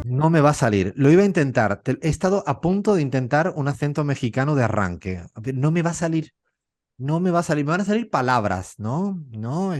No me va a salir. Lo iba a intentar. He estado a punto de intentar un acento mexicano de arranque. No me va a salir. No me va a salir. Me van a salir palabras, ¿no? No,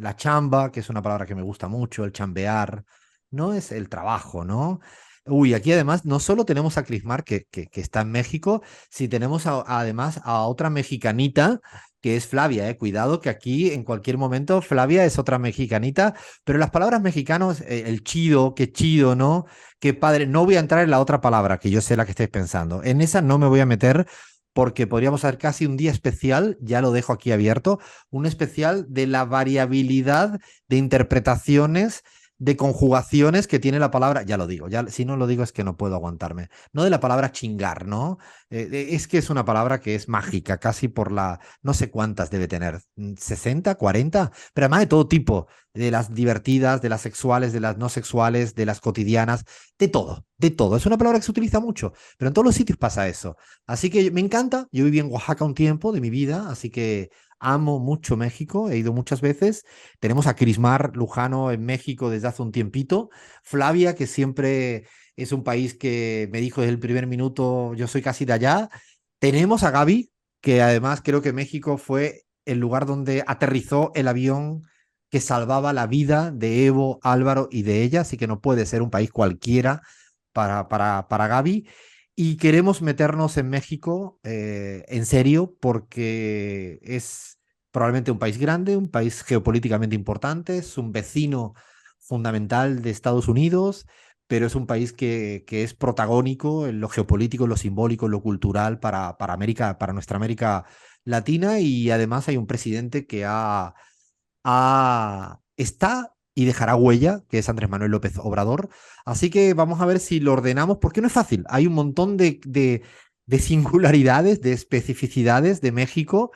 la chamba, que es una palabra que me gusta mucho, el chambear, no es el trabajo, ¿no? Uy, aquí además no solo tenemos a Crismar, que está en México, si tenemos además a otra mexicanita, que es Flavia, ¿eh? Cuidado, que aquí en cualquier momento Flavia es otra mexicanita, pero las palabras mexicanos, el chido, qué chido, ¿no? Qué padre. No voy a entrar en la otra palabra, que yo sé la que estáis pensando. En esa no me voy a meter porque podríamos hacer casi un día especial, ya lo dejo aquí abierto, un especial de la variabilidad de interpretaciones, de conjugaciones que tiene la palabra, ya lo digo, ya, si no lo digo es que no puedo aguantarme, no de la palabra chingar, ¿no? Es que es una palabra que es mágica, casi por la, no sé cuántas debe tener, 60, 40, pero además de todo tipo, de las divertidas, de las sexuales, de las no sexuales, de las cotidianas, de todo, de todo. Es una palabra que se utiliza mucho, pero en todos los sitios pasa eso. Así que me encanta, yo viví en Oaxaca un tiempo de mi vida, así que amo mucho México, he ido muchas veces. Tenemos a Crismar Lujano en México desde hace un tiempito, Flavia, que siempre es un país que me dijo desde el primer minuto, yo soy casi de allá. Tenemos a Gaby, que además creo que México fue el lugar donde aterrizó el avión que salvaba la vida de Evo, Álvaro y de ella, así que no puede ser un país cualquiera para Gaby. Y queremos meternos en México en serio porque es probablemente un país grande, un país geopolíticamente importante, es un vecino fundamental de Estados Unidos, pero es un país que es protagónico en lo geopolítico, en lo simbólico, en lo cultural para América, para nuestra América Latina, y además hay un presidente que está y dejará huella, que es Andrés Manuel López Obrador. Así que vamos a ver si lo ordenamos, porque no es fácil. Hay un montón de singularidades, de especificidades de México,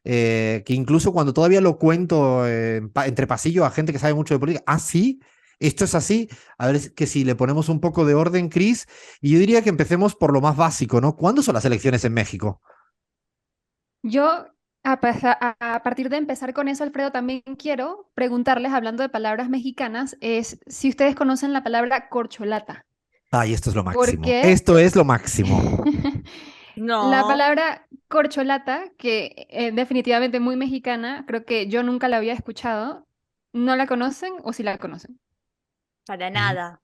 que incluso cuando todavía lo cuento entre pasillos a gente que sabe mucho de política, ah, sí, esto es así. A ver, que si le ponemos un poco de orden, Cris, y yo diría que empecemos por lo más básico, ¿no? ¿Cuándo son las elecciones en México? Yo, a partir de empezar con eso, Alfredo, también quiero preguntarles, hablando de palabras mexicanas, es si ustedes conocen la palabra corcholata, Ay, esto es lo máximo. porque Esto es lo máximo. la No, palabra corcholata, que definitivamente muy mexicana, creo que yo nunca la había escuchado, ¿no la conocen o sí la conocen? para nada,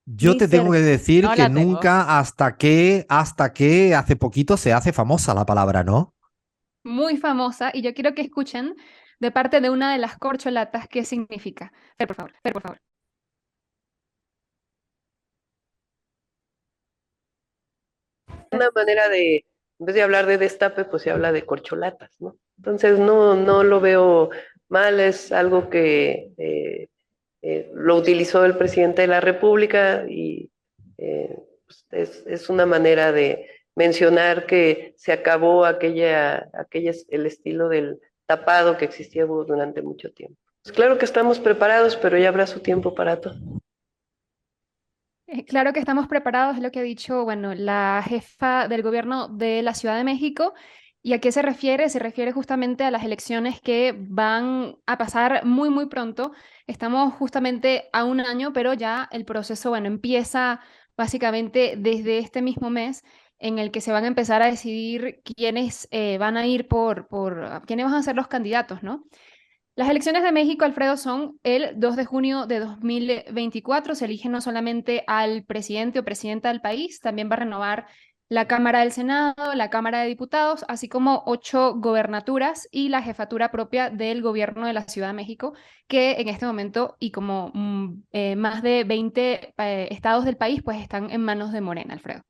Yo ni te tengo que cerca. decir No que la tengo. nunca hasta que hace poquito se hace famosa la palabra, ¿no? Muy famosa, y yo quiero que escuchen de parte de una de las corcholatas qué significa. Fer, por favor. Una manera de, en vez de hablar de destape, pues se habla de corcholatas, ¿no? Entonces no lo veo mal, es algo que lo utilizó el presidente de la República y pues es una manera de mencionar que se acabó el estilo del tapado que existía durante mucho tiempo. Pues claro que estamos preparados, pero ya habrá su tiempo para todo. Claro que estamos preparados, es lo que ha dicho, bueno, la jefa del gobierno de la Ciudad de México. ¿Y a qué se refiere? Se refiere justamente a las elecciones que van a pasar muy, muy pronto. Estamos justamente a un año, pero ya el proceso, bueno, empieza básicamente desde este mismo mes en el que se van a empezar a decidir quiénes van a ir quiénes van a ser los candidatos, ¿no? Las elecciones de México, Alfredo, son el 2 de junio de 2024. Se elige no solamente al presidente o presidenta del país, también va a renovar la Cámara del Senado, la Cámara de Diputados, así como 8 gobernaturas y la jefatura propia del gobierno de la Ciudad de México, que en este momento y como más de 20 estados del país, pues están en manos de Morena, Alfredo.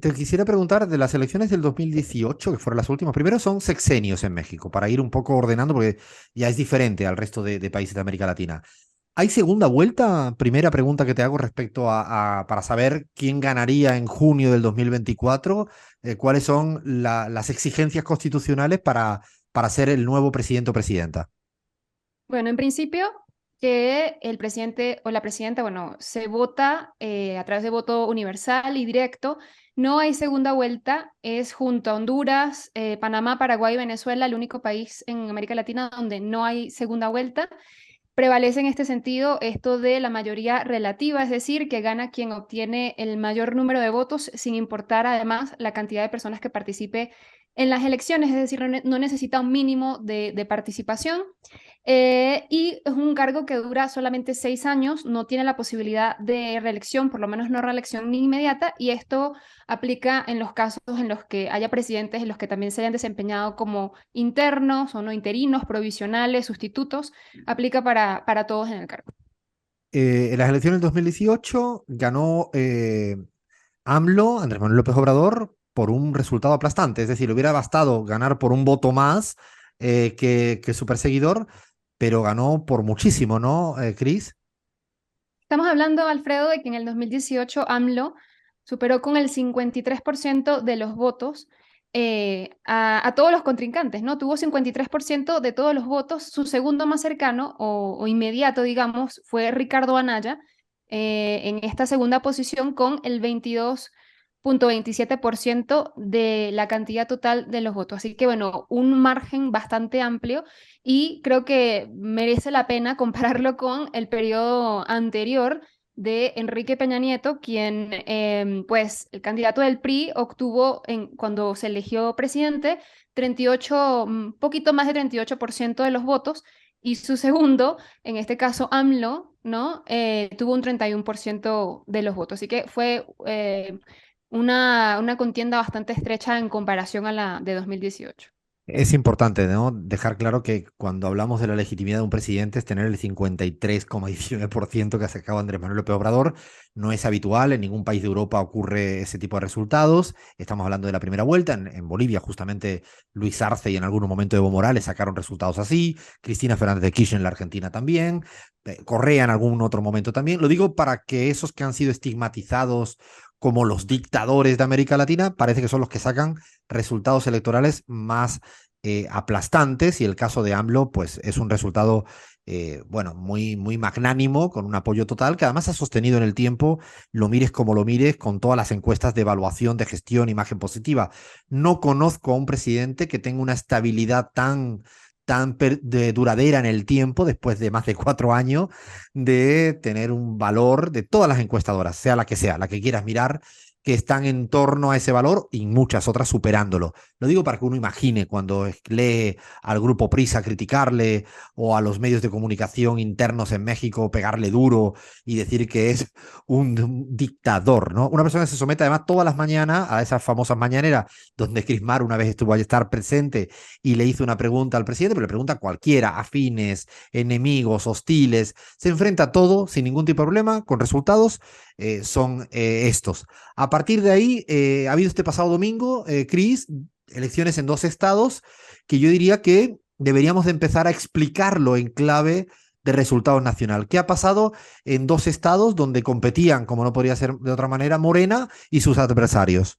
Te quisiera preguntar de las elecciones del 2018, que fueron las últimas. Primero son sexenios en México, para ir un poco ordenando, porque ya es diferente al resto de países de América Latina. ¿Hay segunda vuelta? Primera pregunta que te hago respecto para saber quién ganaría en junio del 2024. ¿Cuáles son las exigencias constitucionales para ser el nuevo presidente o presidenta? Bueno, en principio, que el presidente o la presidenta, bueno, se vota a través de voto universal y directo. No hay segunda vuelta, es junto a Honduras, Panamá, Paraguay y Venezuela, el único país en América Latina donde no hay segunda vuelta. prevalece en este sentido esto de la mayoría relativa, es decir, que gana quien obtiene el mayor número de votos sin importar además la cantidad de personas que participe en las elecciones, es decir, no necesita un mínimo de participación. Y es un cargo que dura solamente 6 años, no tiene la posibilidad de reelección, por lo menos no reelección ni inmediata, y esto aplica en los casos en los que haya presidentes en los que también se hayan desempeñado como internos o no interinos, provisionales, sustitutos, aplica para todos en el cargo. En las elecciones del 2018 ganó AMLO, Andrés Manuel López Obrador, por un resultado aplastante. Es decir, le hubiera bastado ganar por un voto más que su perseguidor, pero ganó por muchísimo, ¿no, Cris? Estamos hablando, Alfredo, de que en el 2018 AMLO superó con el 53% de los votos a todos los contrincantes, ¿no? Tuvo 53% de todos los votos. Su segundo más cercano o inmediato, digamos, fue Ricardo Anaya en esta segunda posición con el 22,27% de la cantidad total de los votos. Así que, bueno, un margen bastante amplio y creo que merece la pena compararlo con el periodo anterior de Enrique Peña Nieto, quien, pues, el candidato del PRI obtuvo, cuando se eligió presidente, 38, poquito más de 38% de los votos, y su segundo, en este caso AMLO, ¿no? Tuvo un 31% de los votos. Así que fue una contienda bastante estrecha en comparación a la de 2018. Es importante, ¿no? Dejar claro que cuando hablamos de la legitimidad de un presidente es tener el 53,19% que ha sacado Andrés Manuel López Obrador. No es habitual, en ningún país de Europa ocurre ese tipo de resultados. Estamos hablando de la primera vuelta. En Bolivia, justamente, Luis Arce y en algún momento Evo Morales sacaron resultados así. Cristina Fernández de Kirchner en la Argentina también. Correa en algún otro momento también. Lo digo para que esos que han sido estigmatizados como los dictadores de América Latina, parece que son los que sacan resultados electorales más aplastantes, y el caso de AMLO pues es un resultado bueno, muy magnánimo, con un apoyo total, que además ha sostenido en el tiempo, lo mires como lo mires, con todas las encuestas de evaluación, de gestión, imagen positiva. No conozco a un presidente que tenga una estabilidad tan duradera en el tiempo, después de más de 4 años, de tener un valor de todas las encuestadoras, sea, la que quieras mirar, que están en torno a ese valor y muchas otras superándolo. Lo digo para que uno imagine cuando lee al grupo Prisa criticarle, o a los medios de comunicación internos en México pegarle duro y decir que es un dictador, ¿no? Una persona que se somete además todas las mañanas a esas famosas mañaneras donde Chris Mar una vez estuvo a estar presente y le hizo una pregunta al presidente, pero le pregunta a cualquiera, afines, enemigos, hostiles, se enfrenta a todo sin ningún tipo de problema, con resultados son estos. A partir de ahí, ha habido este pasado domingo, Cris, elecciones en 2 estados, que yo diría que deberíamos de empezar a explicarlo en clave de resultados nacional. ¿Qué ha pasado en 2 estados donde competían, como no podría ser de otra manera, Morena y sus adversarios?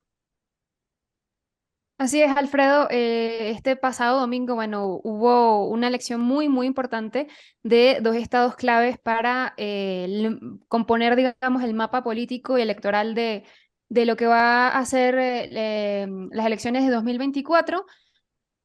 Así es, Alfredo. Este pasado domingo, bueno, hubo una elección muy, muy importante de dos estados claves para componer, digamos, el mapa político y electoral de lo que va a ser las elecciones de 2024.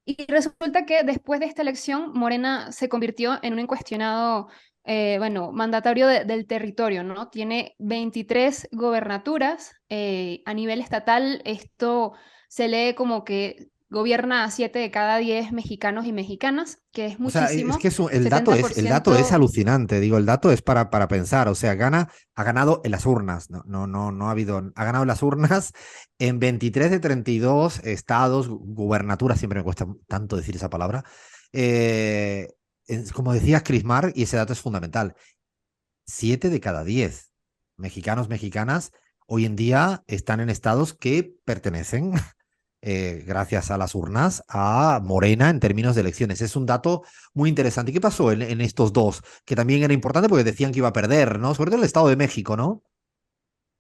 Y resulta que después de esta elección, Morena se convirtió en un incuestionado, bueno, mandatario del territorio, ¿no? Tiene 23 gobernaturas a nivel estatal. Esto se lee como que gobierna a 7 de cada 10 mexicanos y mexicanas, que es O sea, es muchísimo. que el dato es 70%. alucinante, digo, el dato es para pensar, o sea, ha ganado en las urnas, no ha habido, ha ganado en las urnas en 23 de 32 estados, gubernaturas, siempre me cuesta tanto decir esa palabra. Eh, Como decías, Crismar, y ese dato es fundamental, 7 de cada 10 mexicanos, mexicanas, hoy en día están en estados que pertenecen gracias a las urnas, a Morena en términos de elecciones. Es un dato muy interesante. ¿Y qué pasó en estos dos? Que también era importante porque decían que iba a perder, ¿no? Sobre todo el Estado de México, ¿no?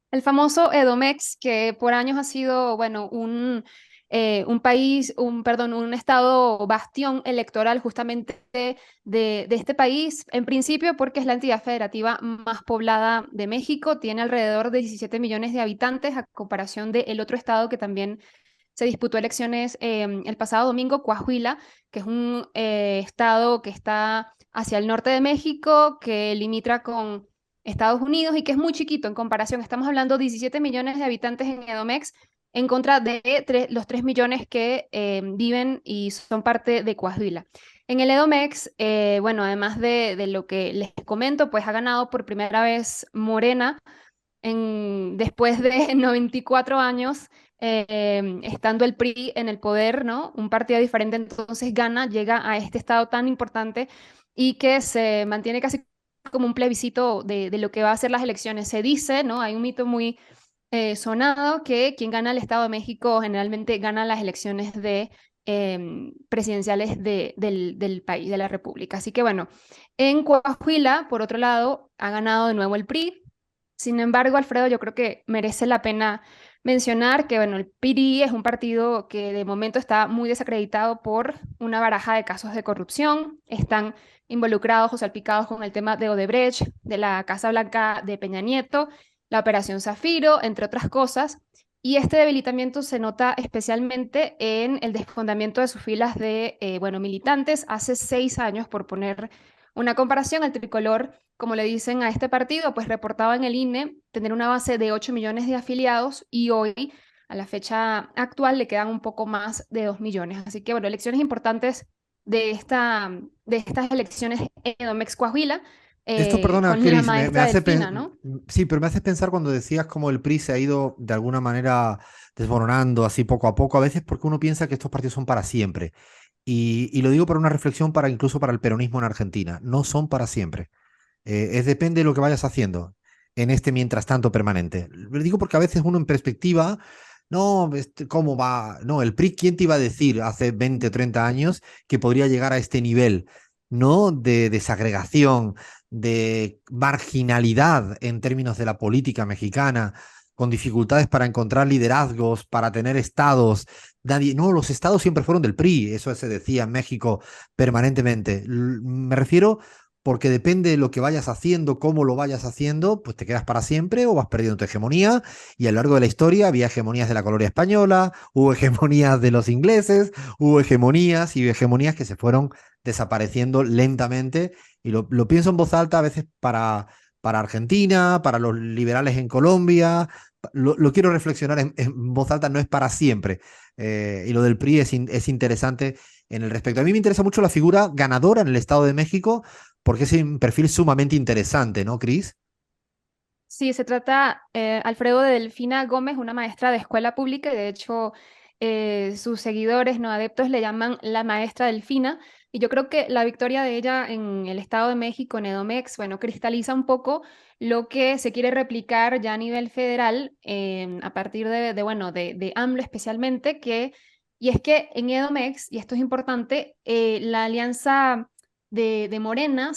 El famoso Edomex, que por años ha sido, bueno, un país, perdón, un estado bastión electoral justamente de este país, en principio porque es la entidad federativa más poblada de México, tiene alrededor de 17 millones de habitantes a comparación del otro estado que también se disputó elecciones el pasado domingo, Coahuila, que es un estado que está hacia el norte de México, que limita con Estados Unidos y que es muy chiquito en comparación. Estamos hablando de 17 millones de habitantes en Edomex en contra de los 3 millones que viven y son parte de Coahuila. En el Edomex, bueno, además de lo que les comento, pues ha ganado por primera vez Morena después de 94 años estando el PRI en el poder, ¿no? Un partido diferente, entonces gana, llega a este estado tan importante y que se mantiene casi como un plebiscito de lo que va a ser las elecciones. Se dice, ¿no? Hay un mito muy sonado que quien gana el Estado de México generalmente gana las elecciones presidenciales del país, de la República. Así que bueno, en Coahuila, por otro lado, ha ganado de nuevo el PRI. Sin embargo, Alfredo, yo creo que merece la pena mencionar que, bueno, el PRI es un partido que de momento está muy desacreditado por una baraja de casos de corrupción. Están involucrados o salpicados con el tema de Odebrecht, de la Casa Blanca de Peña Nieto, la Operación Zafiro, entre otras cosas. Y este debilitamiento se nota especialmente en el desfondamiento de sus filas de, bueno, militantes. Hace 6 años, por poner una comparación, el tricolor, como le dicen a este partido, pues reportaba en el INE tener una base de 8 millones de afiliados y hoy, a la fecha actual, le quedan un poco más de 2 millones. Así que, bueno, elecciones importantes de estas elecciones en Edomex Coahuila, Esto, perdona, con la Cris, me maestra hace Delfina, ¿no? sí, pero me hace pensar cuando decías cómo el PRI se ha ido de alguna manera desmoronando así poco a poco, a veces porque uno piensa que estos partidos son para siempre. Y lo digo por una reflexión para incluso para el peronismo en Argentina. No son para siempre. Depende de lo que vayas haciendo en este mientras tanto permanente. Lo digo porque a veces uno en perspectiva, no, ¿cómo va? No, el PRI, ¿quién te iba a decir hace 20 o 30 años que podría llegar a este nivel, ¿no? De desagregación, de marginalidad en términos de la política mexicana, con dificultades para encontrar liderazgos, para tener estados. Nadie, no, los estados siempre fueron del PRI, eso se decía en México permanentemente. Me refiero porque depende de lo que vayas haciendo, cómo lo vayas haciendo, pues te quedas para siempre o vas perdiendo tu hegemonía. Y a lo largo de la historia había hegemonías de la colonia española, hubo hegemonías de los ingleses, hubo hegemonías y hegemonías que se fueron desapareciendo lentamente. Y lo pienso en voz alta a veces para Argentina, para los liberales en Colombia. Lo quiero reflexionar en voz alta, no es para siempre. Y lo del PRI es interesante en el respecto. A mí me interesa mucho la figura ganadora en el Estado de México porque es un perfil sumamente interesante, ¿no, Cris? Sí, se trata, Alfredo, de Delfina Gómez, una maestra de escuela pública, y de hecho sus seguidores, no adeptos, le llaman la maestra Delfina, y yo creo que la victoria de ella en el Estado de México, en Edomex, bueno, cristaliza un poco lo que se quiere replicar ya a nivel federal, a partir bueno, de AMLO especialmente, y es que en Edomex, y esto es importante, la alianza de Morena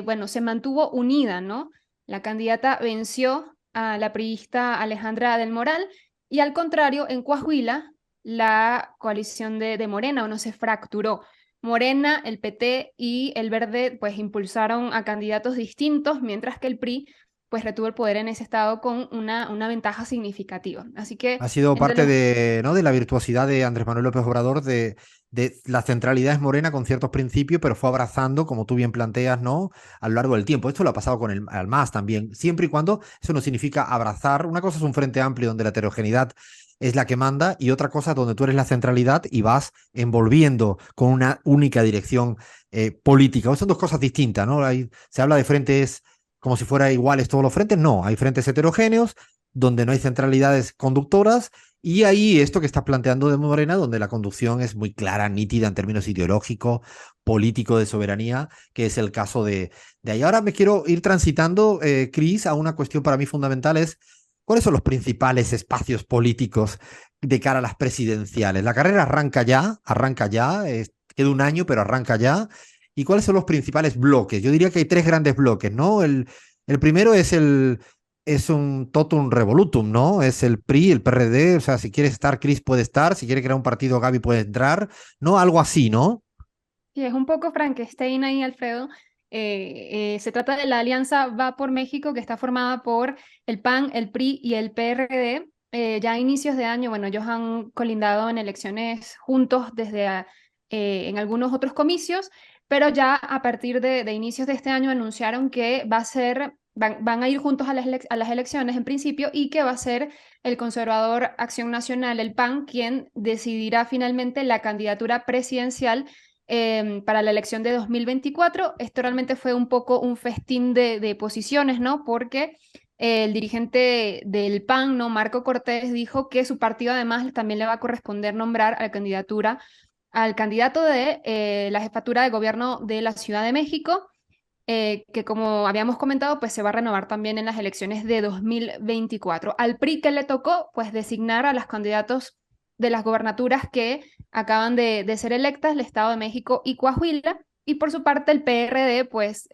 bueno, se mantuvo unida, ¿no? La candidata venció a la priista Alejandra del Moral y al contrario, en Coahuila, la coalición de Morena no se fracturó. Morena, el PT y el Verde pues impulsaron a candidatos distintos, mientras que el PRI pues retuvo el poder en ese estado con una ventaja significativa. Así que Ha sido entre parte los... de, ¿no? de la virtuosidad de Andrés Manuel López Obrador de la centralidad es morena con ciertos principios, pero fue abrazando, como tú bien planteas, ¿no? A lo largo del tiempo. Esto lo ha pasado con el MAS también, siempre y cuando eso no significa abrazar. Una cosa es un frente amplio donde la heterogeneidad es la que manda y otra cosa donde tú eres la centralidad y vas envolviendo con una única dirección política. Son dos cosas distintas, ¿no? Se habla de frentes como si fueran iguales todos los frentes. No, hay frentes heterogéneos donde no hay centralidades conductoras, y ahí esto que estás planteando de Morena, donde la conducción es muy clara, nítida en términos ideológicos, político de soberanía, que es el caso de ahí. Ahora me quiero ir transitando, Cris, a una cuestión para mí fundamental, es ¿cuáles son los principales espacios políticos de cara a las presidenciales? La carrera arranca ya, queda un año, pero arranca ya. ¿Y cuáles son los principales bloques? Yo diría que hay tres grandes bloques, ¿no? El primero es un totum revolutum, ¿no? Es el PRI, el PRD, o sea, si quiere estar Cris puede estar, si quiere crear un partido Gaby puede entrar, ¿no? Algo así, ¿no? Sí, es un poco Frankenstein ahí, Alfredo. Se trata de la Alianza Va por México, que está formada por el PAN, el PRI y el PRD, ya a inicios de año, bueno, ellos han colindado en elecciones juntos desde en algunos otros comicios, pero ya a partir de inicios de este año anunciaron que van a ir juntos a a las elecciones en principio y que va a ser el conservador Acción Nacional, el PAN, quien decidirá finalmente la candidatura presidencial para la elección de 2024. Esto realmente fue un poco un festín de posiciones, ¿no? Porque el dirigente del PAN, ¿no? Marco Cortés, dijo que su partido además también le va a corresponder nombrar al candidato de la jefatura de gobierno de la Ciudad de México, que como habíamos comentado, pues se va a renovar también en las elecciones de 2024. Al PRI que le tocó, pues designar a los candidatos de las gobernaturas que acaban de ser electas, el Estado de México y Coahuila. Y por su parte, el PRD, pues,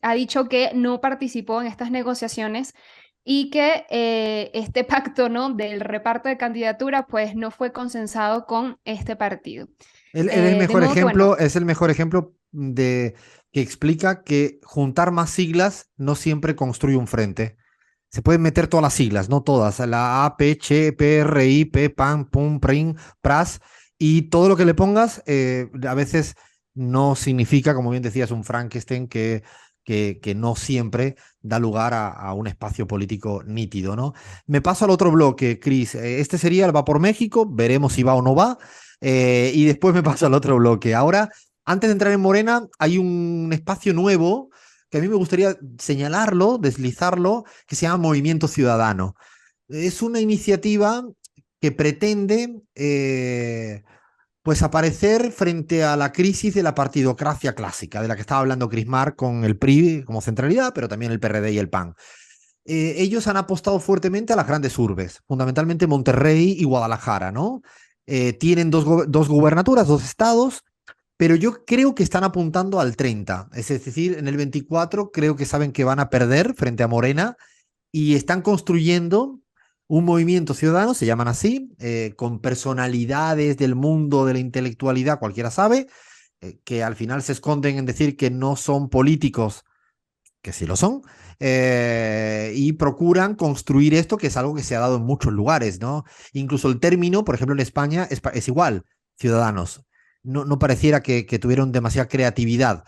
ha dicho que no participó en estas negociaciones y que este pacto, ¿no? Del reparto de candidaturas, pues, no fue consensado con este partido. Él es el De mejor modo que, bueno, ejemplo, es el mejor ejemplo de que explica que juntar más siglas no siempre construye un frente. Se pueden meter todas las siglas, no todas, la A, P, Che, P, R, I, P, PAN, PUM, PRIN, PRAS, y todo lo que le pongas a veces no significa, como bien decías, un Frankenstein que no siempre da lugar a un espacio político nítido, ¿no? Me paso al otro bloque, Cris. Este sería el Va por México, veremos si va o no va, y después me paso al otro bloque. Ahora, antes de entrar en Morena, hay un espacio nuevo que a mí me gustaría señalarlo, deslizarlo, que se llama Movimiento Ciudadano. Es una iniciativa que pretende pues aparecer frente a la crisis de la partidocracia clásica, de la que estaba hablando Chris Mark con el PRI como centralidad, pero también el PRD y el PAN. Ellos han apostado fuertemente a las grandes urbes, fundamentalmente Monterrey y Guadalajara, ¿no? Tienen dos gubernaturas, dos estados, pero yo creo que están apuntando al 30. Es decir, en el 24 creo que saben que van a perder frente a Morena y están construyendo un movimiento ciudadano, se llaman así, con personalidades del mundo de la intelectualidad, cualquiera sabe, que al final se esconden en decir que no son políticos, que sí lo son, y procuran construir esto, que es algo que se ha dado en muchos lugares, ¿no? Incluso el término, por ejemplo, en España es igual, ciudadanos. No pareciera que tuvieran demasiada creatividad.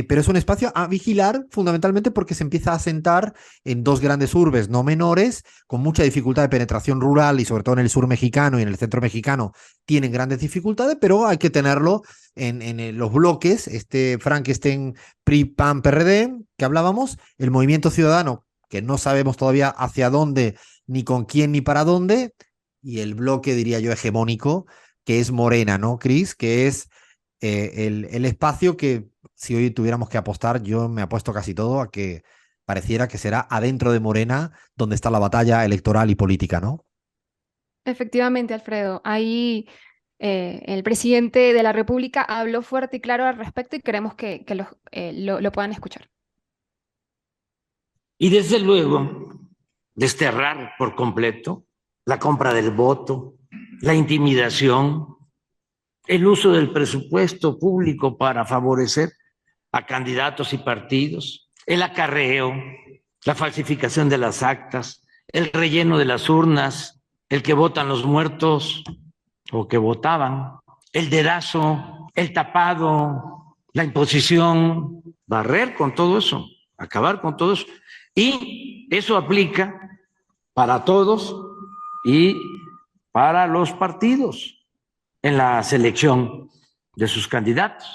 Pero es un espacio a vigilar fundamentalmente porque se empieza a asentar en dos grandes urbes no menores, con mucha dificultad de penetración rural y sobre todo en el sur mexicano y en el centro mexicano tienen grandes dificultades, pero hay que tenerlo en los bloques, este Frankenstein PRI, PAN, PRD, que hablábamos, el movimiento ciudadano, que no sabemos todavía hacia dónde, ni con quién, ni para dónde, y el bloque, diría yo, hegemónico, que es Morena, ¿no, Cris? Que es el espacio que, si hoy tuviéramos que apostar, yo me apuesto casi todo a que pareciera que será adentro de Morena donde está la batalla electoral y política, ¿no? efectivamente, Alfredo, ahí el presidente de la República habló fuerte y claro al respecto y queremos que lo puedan escuchar. Y desde luego, desterrar por completo la compra del voto, la intimidación, el uso del presupuesto público para favorecer a candidatos y partidos, el acarreo, la falsificación de las actas, el relleno de las urnas, el que votan los muertos o que votaban, el dedazo, el tapado, la imposición, barrer con todo eso, acabar con todo eso. Y eso aplica para todos y para los partidos en la selección de sus candidatos.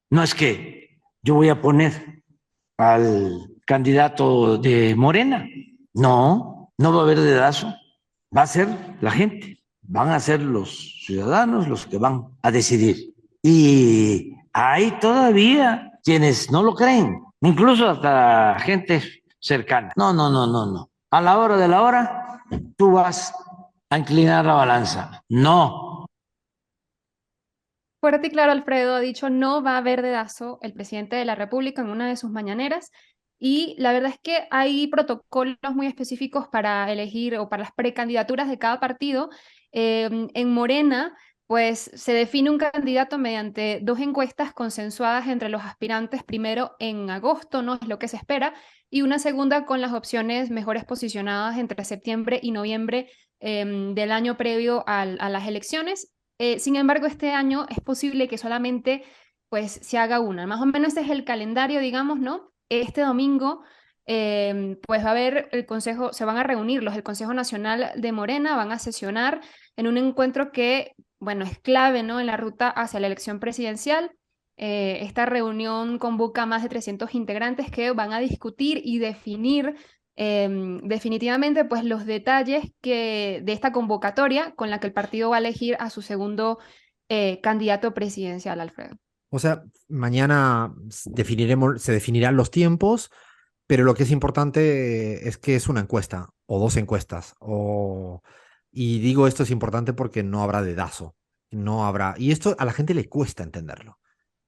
No es que yo voy a poner al candidato de Morena. No, no va a haber dedazo. Va a ser la gente. Van a ser los ciudadanos los que van a decidir. Y hay todavía quienes no lo creen, incluso hasta gente cercana. No. A la hora de la hora, tú vas a inclinar la balanza. No. Fuerte y claro, Alfredo ha dicho no va a haber dedazo el presidente de la República en una de sus mañaneras. Y la verdad es que hay protocolos muy específicos para elegir o para las precandidaturas de cada partido. En Morena, pues se define un candidato mediante dos encuestas consensuadas entre los aspirantes, primero en agosto, ¿no? Es lo que se espera, y una segunda con las opciones mejores posicionadas entre septiembre y noviembre del año previo a las elecciones. Sin embargo, este año es posible que solamente pues se haga una. Más o menos ese es el calendario, digamos, ¿no? Este domingo pues va a haber el Consejo, se van a reunir el Consejo Nacional de Morena, van a sesionar en un encuentro que, bueno, es clave, ¿no? En la ruta hacia la elección presidencial. Esta reunión convoca a más de 300 integrantes que van a discutir y definir definitivamente pues los detalles de esta convocatoria con la que el partido va a elegir a su segundo candidato presidencial, Alfredo. O sea, mañana se definirán los tiempos, pero lo que es importante es que es una encuesta o dos encuestas. Y digo esto es importante porque no habrá dedazo. No habrá. Y esto a la gente le cuesta entenderlo.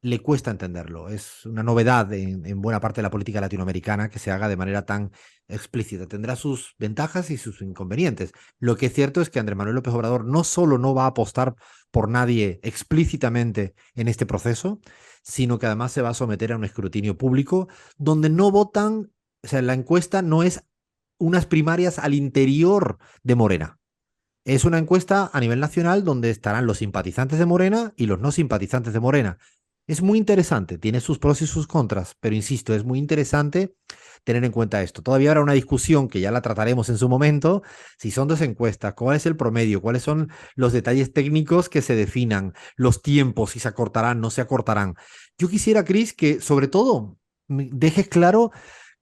Le cuesta entenderlo. Es una novedad en buena parte de la política latinoamericana que se haga de manera tan explícita. Tendrá sus ventajas y sus inconvenientes. Lo que es cierto es que Andrés Manuel López Obrador no solo no va a apostar por nadie explícitamente en este proceso, sino que además se va a someter a un escrutinio público donde no votan, o sea, la encuesta no es unas primarias al interior de Morena. Es una encuesta a nivel nacional donde estarán los simpatizantes de Morena y los no simpatizantes de Morena. Es muy interesante, tiene sus pros y sus contras, pero insisto, es muy interesante tener en cuenta esto. Todavía habrá una discusión que ya la trataremos en su momento, si son dos encuestas, cuál es el promedio, cuáles son los detalles técnicos que se definan, los tiempos, si se acortarán, no se acortarán. Yo quisiera, Cris, que sobre todo dejes claro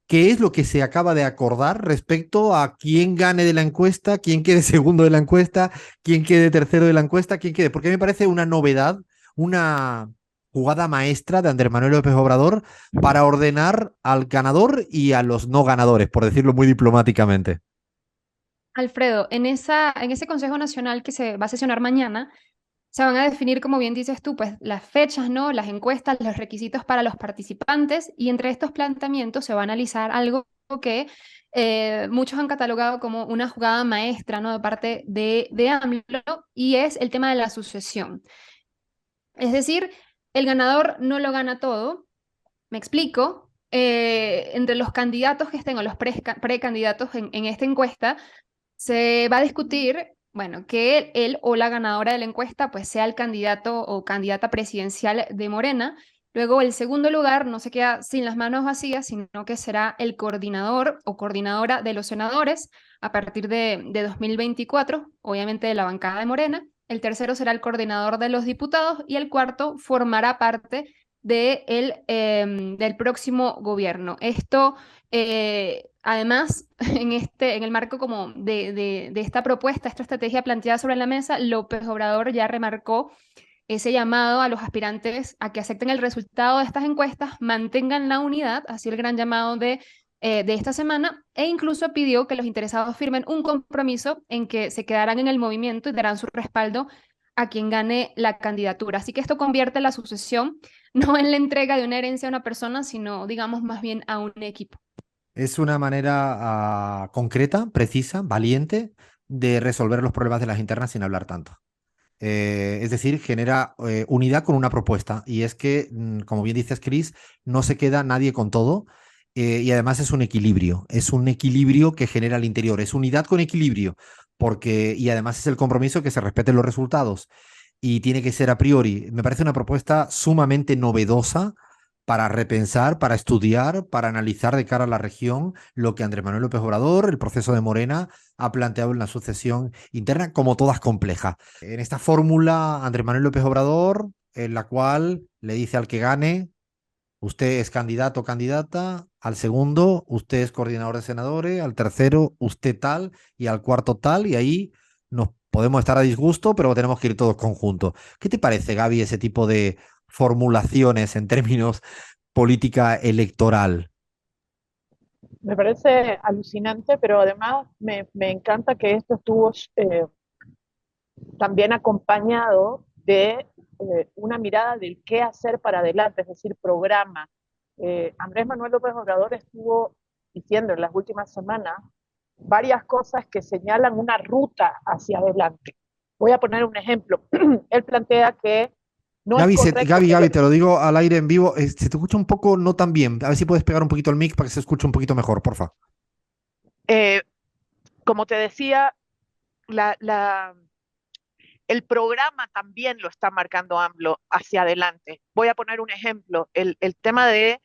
qué es lo que se acaba de acordar respecto a quién gane de la encuesta, quién quede segundo de la encuesta, quién quede tercero de la encuesta, quién quede, porque me parece una novedad, una jugada maestra de Andrés Manuel López Obrador para ordenar al ganador y a los no ganadores, por decirlo muy diplomáticamente. Alfredo, en ese Consejo Nacional que se va a sesionar mañana, se van a definir, como bien dices tú, pues las fechas, ¿no? Las encuestas, los requisitos para los participantes, y entre estos planteamientos se va a analizar algo que muchos han catalogado como una jugada maestra, ¿no? De parte de AMLO, y es el tema de la sucesión. Es decir, el ganador no lo gana todo. Me explico. Entre los candidatos que estén o los precandidatos en esta encuesta, se va a discutir, bueno, que él o la ganadora de la encuesta pues sea el candidato o candidata presidencial de Morena. Luego el segundo lugar no se queda sin las manos vacías, sino que será el coordinador o coordinadora de los senadores a partir de 2024, obviamente de la bancada de Morena. El tercero será el coordinador de los diputados y el cuarto formará parte del próximo gobierno. Esto, además, en el marco como de esta propuesta, esta estrategia planteada sobre la mesa, López Obrador ya remarcó ese llamado a los aspirantes a que acepten el resultado de estas encuestas, mantengan la unidad, así el gran llamado de esta semana, e incluso pidió que los interesados firmen un compromiso en que se quedarán en el movimiento y darán su respaldo a quien gane la candidatura. Así que esto convierte la sucesión no en la entrega de una herencia a una persona, sino, digamos, más bien a un equipo. Es una manera concreta, precisa, valiente de resolver los problemas de las internas sin hablar tanto. Es decir, genera unidad con una propuesta. Y es que, como bien dices, Cris, no se queda nadie con todo. Y además es un equilibrio que genera al interior. Es unidad con equilibrio. Y además es el compromiso que se respeten los resultados. Y tiene que ser a priori. Me parece una propuesta sumamente novedosa para repensar, para estudiar, para analizar de cara a la región lo que Andrés Manuel López Obrador, el proceso de Morena, ha planteado en la sucesión interna, como todas complejas. En esta fórmula, Andrés Manuel López Obrador, en la cual le dice al que gane, usted es candidato o candidata, al segundo, usted es coordinador de senadores, al tercero, usted tal, y al cuarto tal, y ahí nos podemos estar a disgusto, pero tenemos que ir todos conjuntos. ¿Qué te parece, Gaby, ese tipo de formulaciones en términos política electoral? Me parece alucinante, pero además me encanta que esto estuvo también acompañado de una mirada del qué hacer para adelante, es decir, programa. Andrés Manuel López Obrador estuvo diciendo en las últimas semanas varias cosas que señalan una ruta hacia adelante. Voy a poner un ejemplo. Él plantea que no Gaby, es correcto Gaby, te lo digo al aire en vivo, se te escucha un poco no tan bien. A ver si puedes pegar un poquito el mic para que se escuche un poquito mejor, porfa. Como te decía, la, la, el programa también lo está marcando AMLO hacia adelante. Voy a poner un ejemplo, el tema de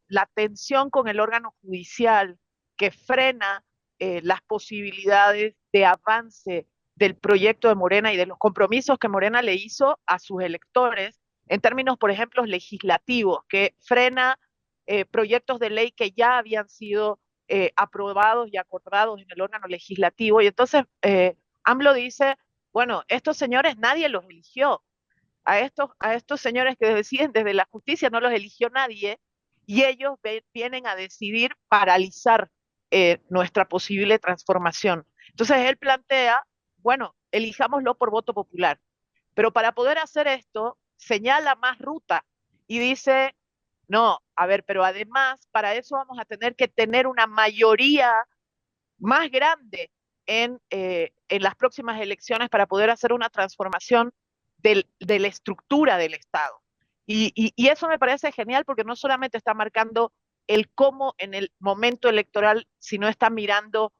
la tensión con el órgano judicial que frena las posibilidades de avance del proyecto de Morena y de los compromisos que Morena le hizo a sus electores en términos, por ejemplo, legislativos, que frena proyectos de ley que ya habían sido aprobados y acordados en el órgano legislativo. Y entonces AMLO dice, bueno, estos señores nadie los eligió. A estos señores que deciden desde la justicia no los eligió nadie y ellos vienen a decidir paralizar nuestra posible transformación. Entonces él plantea, bueno, elijámoslo por voto popular, pero para poder hacer esto señala más ruta y dice, no, a ver, pero además para eso vamos a tener que tener una mayoría más grande en las próximas elecciones para poder hacer una transformación de la estructura del Estado. Y eso me parece genial porque no solamente está marcando el cómo en el momento electoral, sino está mirando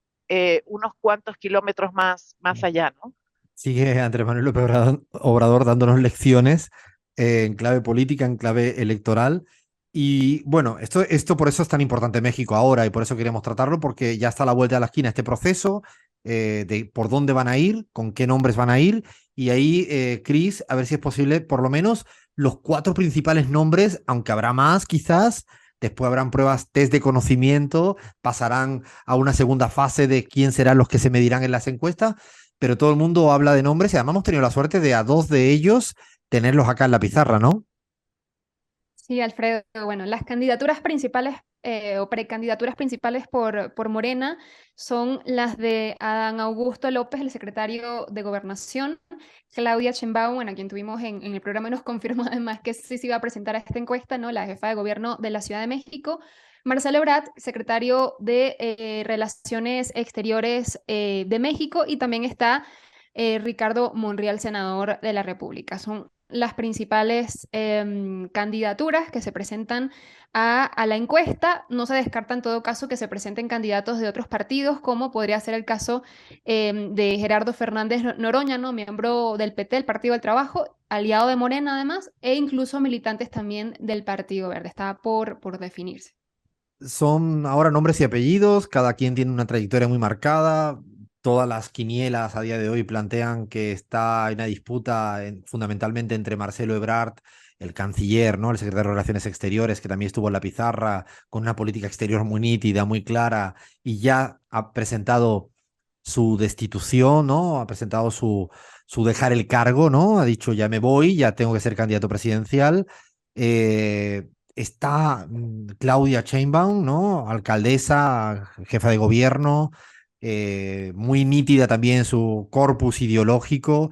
unos cuantos kilómetros más allá, ¿no? Sigue Andrés Manuel López Obrador dándonos lecciones en clave política, en clave electoral. Y bueno, esto por eso es tan importante México ahora y por eso queremos tratarlo, porque ya está a la vuelta de la esquina este proceso de por dónde van a ir, con qué nombres van a ir. Y ahí, Cris, a ver si es posible, por lo menos los 4 principales nombres, aunque habrá más quizás. Después habrán pruebas, test de conocimiento, pasarán a una segunda fase de quién serán los que se medirán en las encuestas, pero todo el mundo habla de nombres y además hemos tenido la suerte de a 2 de ellos tenerlos acá en la pizarra, ¿no? Sí, Alfredo, bueno, las candidaturas principales o precandidaturas principales por Morena son las de Adán Augusto López, el secretario de Gobernación, Claudia Sheinbaum, a quien tuvimos en el programa, nos confirmó además que sí se iba a presentar a esta encuesta, ¿no? La jefa de gobierno de la Ciudad de México, Marcelo Ebrard, secretario de Relaciones Exteriores de México, y también está Ricardo Monreal, senador de la República. Son las principales candidaturas que se presentan a la encuesta. No se descarta en todo caso que se presenten candidatos de otros partidos, como podría ser el caso de Gerardo Fernández Noroña, ¿no? Miembro del PT, el Partido del Trabajo, aliado de Morena además, e incluso militantes también del Partido Verde. Está por definirse. Son ahora nombres y apellidos, cada quien tiene una trayectoria muy marcada. Todas las quinielas a día de hoy plantean que está en una disputa fundamentalmente entre Marcelo Ebrard, el canciller, ¿no? El secretario de Relaciones Exteriores, que también estuvo en la pizarra, con una política exterior muy nítida, muy clara, y ya ha presentado su destitución, ¿no? Ha presentado su dejar el cargo, ¿no? Ha dicho, ya me voy, ya tengo que ser candidato presidencial. Está Claudia Sheinbaum, ¿no? Alcaldesa, jefa de gobierno, muy nítida también su corpus ideológico.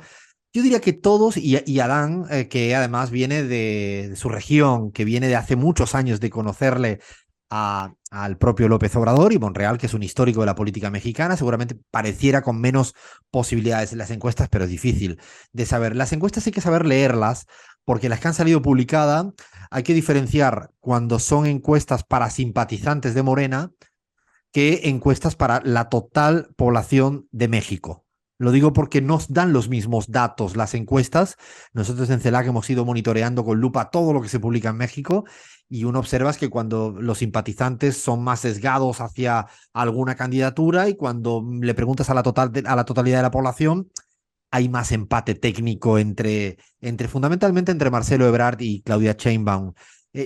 Yo diría que todos, y Adán, que además viene de su región, que viene de hace muchos años de conocerle al propio López Obrador, y Monreal, que es un histórico de la política mexicana, seguramente pareciera con menos posibilidades en las encuestas, pero es difícil de saber. Las encuestas hay que saber leerlas, porque las que han salido publicadas hay que diferenciar cuando son encuestas para simpatizantes de Morena que encuestas para la total población de México. Lo digo porque nos dan los mismos datos las encuestas. Nosotros en CELAC hemos ido monitoreando con lupa todo lo que se publica en México y uno observa que cuando los simpatizantes son más sesgados hacia alguna candidatura y cuando le preguntas a la totalidad de la población, hay más empate técnico fundamentalmente entre Marcelo Ebrard y Claudia Sheinbaum.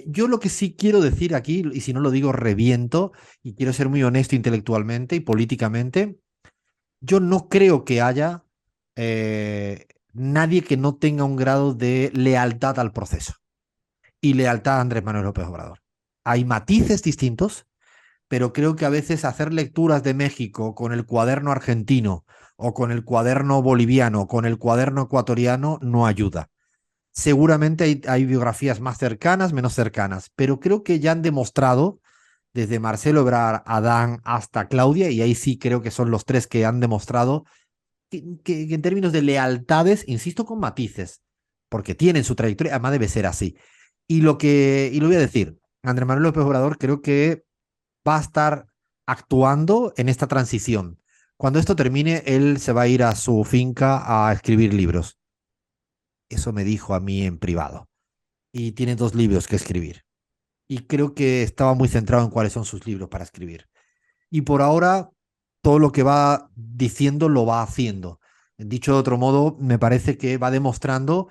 Yo lo que sí quiero decir aquí, y si no lo digo reviento, y quiero ser muy honesto intelectualmente y políticamente, yo no creo que haya nadie que no tenga un grado de lealtad al proceso y lealtad a Andrés Manuel López Obrador. Hay matices distintos, pero creo que a veces hacer lecturas de México con el cuaderno argentino o con el cuaderno boliviano, con el cuaderno ecuatoriano, no ayuda. Seguramente hay biografías más cercanas, menos cercanas, pero creo que ya han demostrado, desde Marcelo Ebrard, Adán hasta Claudia, y ahí sí creo que son los 3 que han demostrado que en términos de lealtades, insisto con matices, porque tienen su trayectoria, además debe ser así. Y lo voy a decir, Andrés Manuel López Obrador creo que va a estar actuando en esta transición Cuando esto termine, él se va a ir a su finca a escribir libros. Eso me dijo a mí en privado. Y tiene 2 libros que escribir. Y creo que estaba muy centrado en cuáles son sus libros para escribir. Y por ahora, todo lo que va diciendo lo va haciendo. Dicho de otro modo, me parece que va demostrando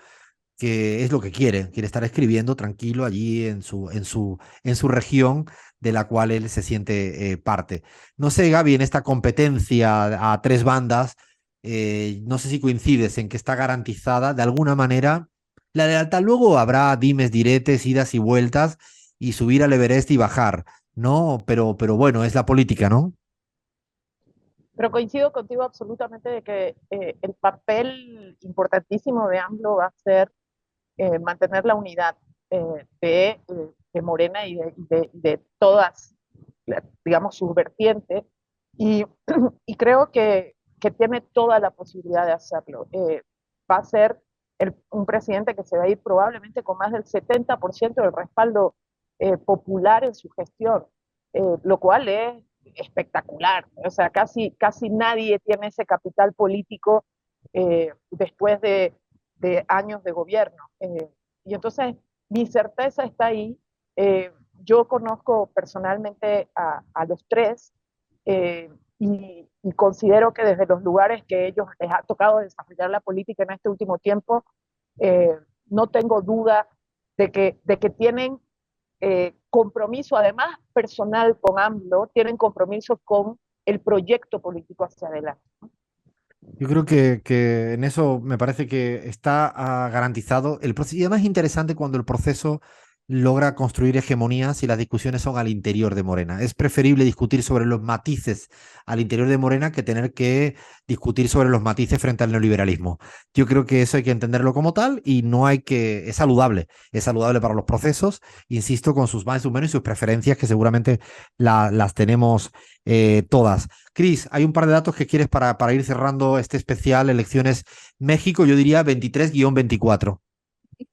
que es lo que quiere estar escribiendo tranquilo allí en su región de la cual él se siente parte. No sé, Gaby, en esta competencia a 3 bandas, no sé si coincides en que está garantizada de alguna manera la lealtad. Luego habrá dimes, diretes, idas y vueltas y subir al Everest y bajar, ¿no? Pero bueno, es la política, ¿no? Pero coincido contigo absolutamente de que el papel importantísimo de AMLO va a ser mantener la unidad de Morena y de todas, digamos, sus vertientes. Y, y creo que tiene toda la posibilidad de hacerlo. Va a ser un presidente que se va a ir probablemente con más del 70% del respaldo popular en su gestión, lo cual es espectacular. O sea, casi nadie tiene ese capital político después de años de gobierno. Y entonces mi certeza está ahí. Yo conozco personalmente a los 3 y considero que desde los lugares que ellos les ha tocado desarrollar la política en este último tiempo, no tengo duda de que tienen compromiso, además personal con AMLO, tienen compromiso con el proyecto político hacia adelante. Yo creo que en eso me parece que está garantizado el proceso. Y además es interesante cuando el proceso logra construir hegemonías y las discusiones son al interior de Morena. Es preferible discutir sobre los matices al interior de Morena que tener que discutir sobre los matices frente al neoliberalismo. Yo creo que eso hay que entenderlo como tal y no hay que... Es saludable para los procesos, insisto, con sus más y sus menos y sus preferencias que seguramente las tenemos todas. Cris, hay un par de datos que quieres para ir cerrando este especial Elecciones México, yo diría 23-24.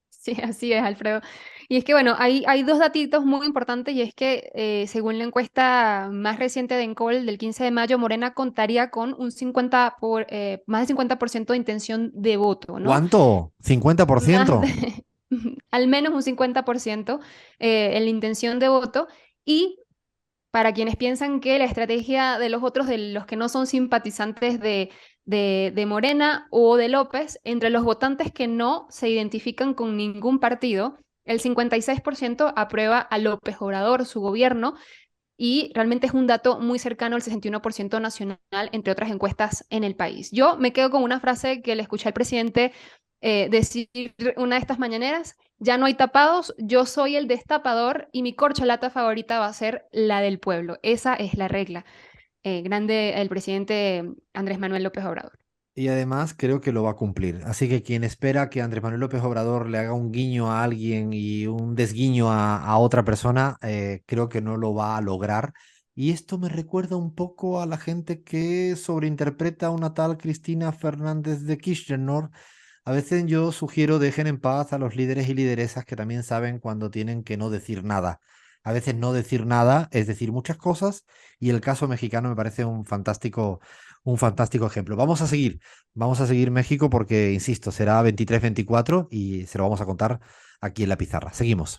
Sí, así es, Alfredo. Y es que, bueno, hay 2 datitos muy importantes y es que según la encuesta más reciente de Encol del 15 de mayo, Morena contaría con un más del 50% de intención de voto, ¿no? ¿Cuánto? Más ¿50%? de, al menos un 50% en la intención de voto. Y para quienes piensan que la estrategia de los otros, de los que no son simpatizantes de Morena o de López, entre los votantes que no se identifican con ningún partido, el 56% aprueba a López Obrador, su gobierno, y realmente es un dato muy cercano al 61% nacional, entre otras encuestas en el país. Yo me quedo con una frase que le escuché al presidente decir una de estas mañaneras: ya no hay tapados, yo soy el destapador y mi corcholata favorita va a ser la del pueblo. Esa es la regla. Grande el presidente Andrés Manuel López Obrador. Y además creo que lo va a cumplir. Así que quien espera que Andrés Manuel López Obrador le haga un guiño a alguien y un desguiño a otra persona, creo que no lo va a lograr. Y esto me recuerda un poco a la gente que sobreinterpreta a una tal Cristina Fernández de Kirchner. A veces yo sugiero dejen en paz a los líderes y lideresas que también saben cuando tienen que no decir nada. A veces no decir nada es decir muchas cosas y el caso mexicano me parece un fantástico ejemplo. Vamos a seguir México porque, insisto, será 23-24 y se lo vamos a contar aquí en la pizarra. Seguimos.